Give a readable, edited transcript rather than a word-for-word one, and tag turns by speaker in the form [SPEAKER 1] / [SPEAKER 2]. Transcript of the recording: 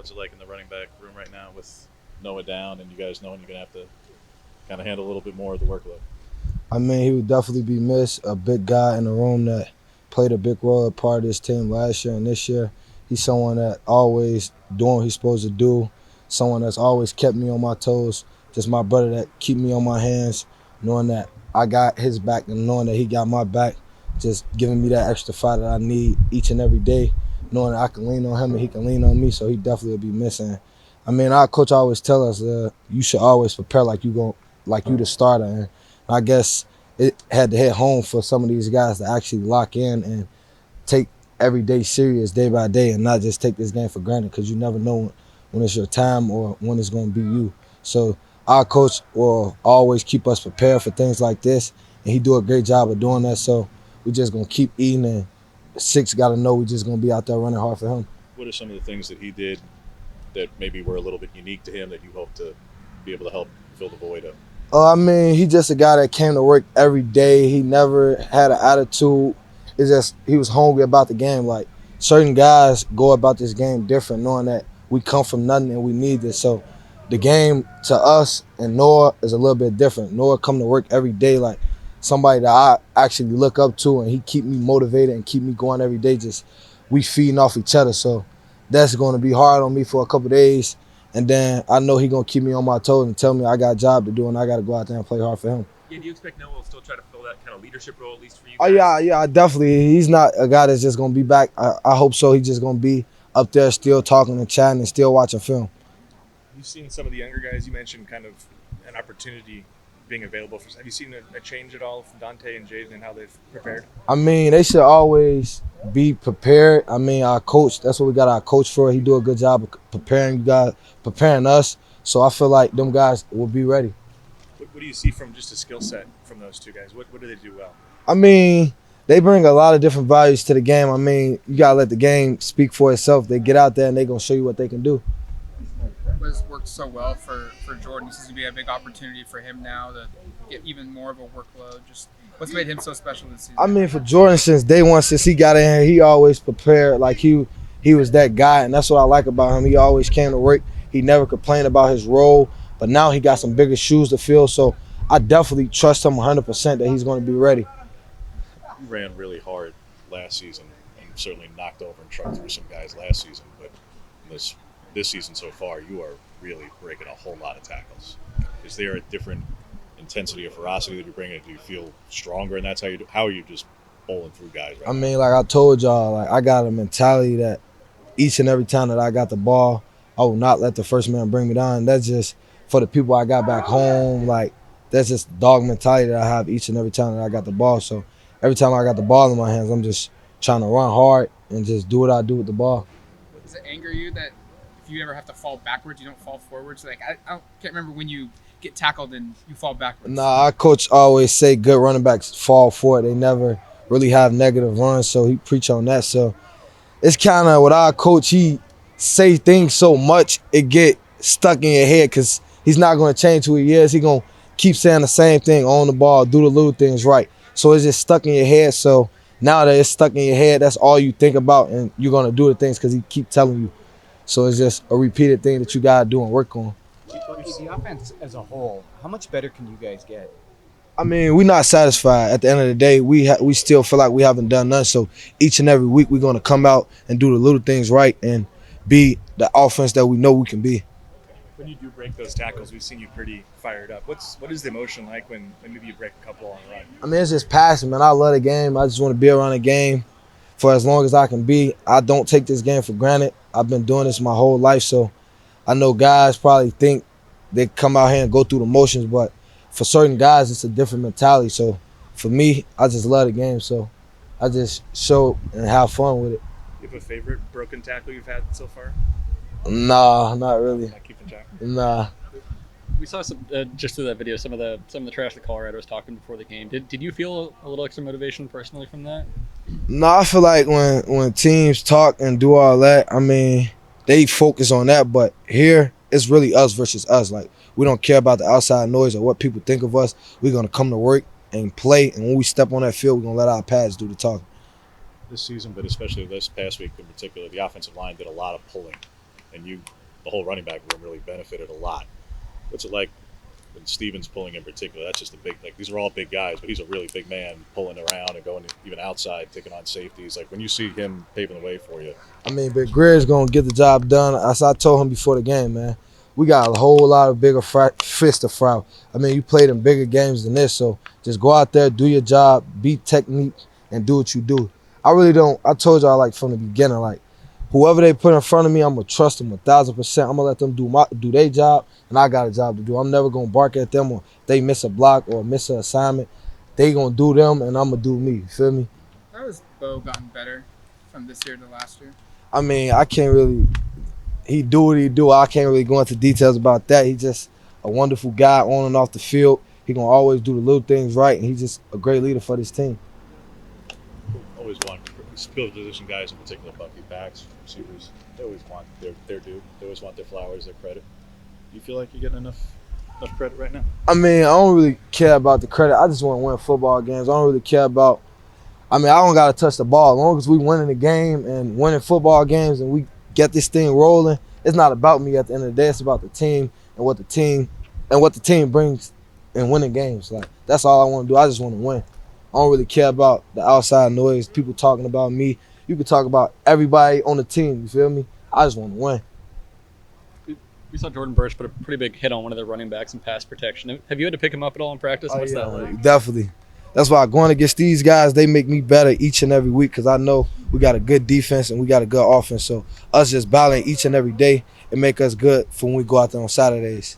[SPEAKER 1] What's it like in the running back room right now with Noah down and you guys knowing you're going to have to kind of handle a little bit more of the workload?
[SPEAKER 2] I mean, he would definitely be missed. A big guy in the room that played a big role, a part of this team last year and this year. He's someone that always doing what he's supposed to do. Someone that's always kept me on my toes. Just my brother that keep me on my hands, knowing that I got his back and knowing that he got my back. Just giving me that extra fight that I need each and every day, knowing that I can lean on him and he can lean on me. So he definitely will be missing. I mean, our coach always tell us you should always prepare like you the starter. And I guess it had to hit home for some of these guys to actually lock in and take every day serious, day by day, and not just take this game for granted, because you never know when it's your time or when it's going to be you. So our coach will always keep us prepared for things like this, and he do a great job of doing that. So we just going to keep eating, and Six got to know we just going to be out there running hard for him.
[SPEAKER 1] What are some of the things that he did that maybe were a little bit unique to him that you hope to be able to help fill the void of?
[SPEAKER 2] I mean, he just a guy that came to work every day. He never had an attitude. It's just he was hungry about the game. Like, certain guys go about this game different, knowing that we come from nothing and we need this. So the game to us and Noah is a little bit different. Noah come to work every day like somebody that I actually look up to, and he keep me motivated and keep me going every day. Just we feeding off each other. So that's going to be hard on me for a couple of days. And then I know he's going to keep me on my toes and tell me I got a job to do and I got to go out there and play hard for him.
[SPEAKER 3] Yeah, do you expect Noah will still try to fill that kind of leadership role, at least for you
[SPEAKER 2] Oh,
[SPEAKER 3] guys?
[SPEAKER 2] yeah, definitely. He's not a guy that's just going to be back. I hope so. He's just going to be up there still talking and chatting and still watching film.
[SPEAKER 3] You've seen some of the younger guys. You mentioned kind of an opportunity being available. Have you seen a change at all from Dante and Jaden and how they've prepared?
[SPEAKER 2] I mean, they should always be prepared. I mean, our coach, that's what we got our coach for. He do a good job of preparing you guys, preparing us. So I feel like them guys will be ready.
[SPEAKER 3] What do you see from just a skill set from those two guys? What do they do well?
[SPEAKER 2] I mean, they bring a lot of different values to the game. I mean, you got to let the game speak for itself. They get out there and they're going to show you what they can do.
[SPEAKER 4] Was worked so well for Jordan. This is going to be a big opportunity for him now to get even more of a workload. Just what's made him so special this season?
[SPEAKER 2] I mean, for Jordan, since day one, since he got in here, he always prepared like he was that guy, and that's what I like about him. He always came to work. He never complained about his role, but now he got some bigger shoes to fill, so I definitely trust him 100% that he's going to be ready.
[SPEAKER 1] You ran really hard last season and certainly knocked over and trucked through some guys last season, but this season so far, you are really breaking a whole lot of tackles. Is there a different intensity or ferocity that you're bringing? Do you feel stronger, and that's how are you just bowling through guys right
[SPEAKER 2] I mean, like I told y'all, like I got a mentality that each and every time that I got the ball, I will not let the first man bring me down. That's just for the people I got back home. Like, that's just dog mentality that I have each and every time that I got the ball. So every time I got the ball in my hands, I'm just trying to run hard and just do what I do with the ball.
[SPEAKER 4] Does it anger you that if you ever have to fall backwards, you don't fall forwards? Like can't remember when you get tackled and you fall backwards.
[SPEAKER 2] Nah, our coach always say good running backs fall forward. They never really have negative runs, so he preach on that. So it's kind of with our coach, he say things so much it get stuck in your head because he's not going to change who he is. He going to keep saying the same thing on the ball, do the little things right. So it's just stuck in your head. So now that it's stuck in your head, that's all you think about, and you're going to do the things because he keep telling you. So it's just a repeated thing that you got to do and work on.
[SPEAKER 5] The offense as a whole, how much better can you guys get?
[SPEAKER 2] I mean, we're not satisfied. At the end of the day, we still feel like we haven't done nothing. So each and every week, we're going to come out and do the little things right and be the offense that we know we can be.
[SPEAKER 3] When you do break those tackles, we've seen you pretty fired up. What is the emotion like when maybe you break a couple on the run?
[SPEAKER 2] I mean, it's just passion, man. I love the game. I just want to be around the game for as long as I can be. I don't take this game for granted. I've been doing this my whole life, so I know guys probably think they come out here and go through the motions, but for certain guys, it's a different mentality. So for me, I just love the game, so I just show and have fun with it.
[SPEAKER 3] You have a favorite broken tackle you've had so far?
[SPEAKER 2] Nah, not really.
[SPEAKER 3] Not keeping track.
[SPEAKER 2] Nah.
[SPEAKER 6] We saw some just through that video some of the trash that Colorado was talking before the game. Did you feel a little extra motivation personally from that?
[SPEAKER 2] No, I feel like when teams talk and do all that, I mean, they focus on that. But here, it's really us versus us. Like, we don't care about the outside noise or what people think of us. We're going to come to work and play. And when we step on that field, we're going to let our pads do the talking.
[SPEAKER 1] this season, but especially this past week in particular, the offensive line did a lot of pulling. and the whole running back room really benefited a lot. What's it like when Steven's pulling in particular? That's just a big, like, these are all big guys, but he's a really big man pulling around and going even outside, taking on safeties. Like, when you see him paving the way for you.
[SPEAKER 2] I mean, but Greer's going to get the job done. As I told him before the game, man, we got a whole lot of bigger fish to fry. I mean, you played in bigger games than this, so just go out there, do your job, beat technique, and do what you do. I really don't. I told y'all, like, from the beginning, like, whoever they put in front of me, I'm going to trust them 1,000%. I'm going to let them do their job, and I got a job to do. I'm never going to bark at them or if they miss a block or miss an assignment. They going to do them, and I'm going to do me. You feel me?
[SPEAKER 4] How has Bo gotten better from this year to last year?
[SPEAKER 2] I mean, I can't really – he do what he do. I can't really go into details about that. He's just a wonderful guy on and off the field. He going to always do the little things right, and he's just a great leader for this team.
[SPEAKER 1] Always want field position guys in particular, Bucky, backs, receivers. They always want their due. They always want their flowers, their credit. Do you feel like you're getting enough credit right now?
[SPEAKER 2] I mean, I don't really care about the credit. I just want to win football games. I don't really care about – I mean, I don't got to touch the ball. As long as we winning the game and winning football games and we get this thing rolling, it's not about me at the end of the day. It's about the team and what the team brings in winning games. Like, that's all I want to do. I just want to win. I don't really care about the outside noise, people talking about me. You can talk about everybody on the team, you feel me? I just want to win.
[SPEAKER 6] We saw Jordan Burch put a pretty big hit on one of their running backs in pass protection. Have you had to pick him up at all in practice? What's that like?
[SPEAKER 2] Definitely. That's why going against these guys, they make me better each and every week because I know we got a good defense and we got a good offense. So us just battling each and every day and make us good for when we go out there on Saturdays.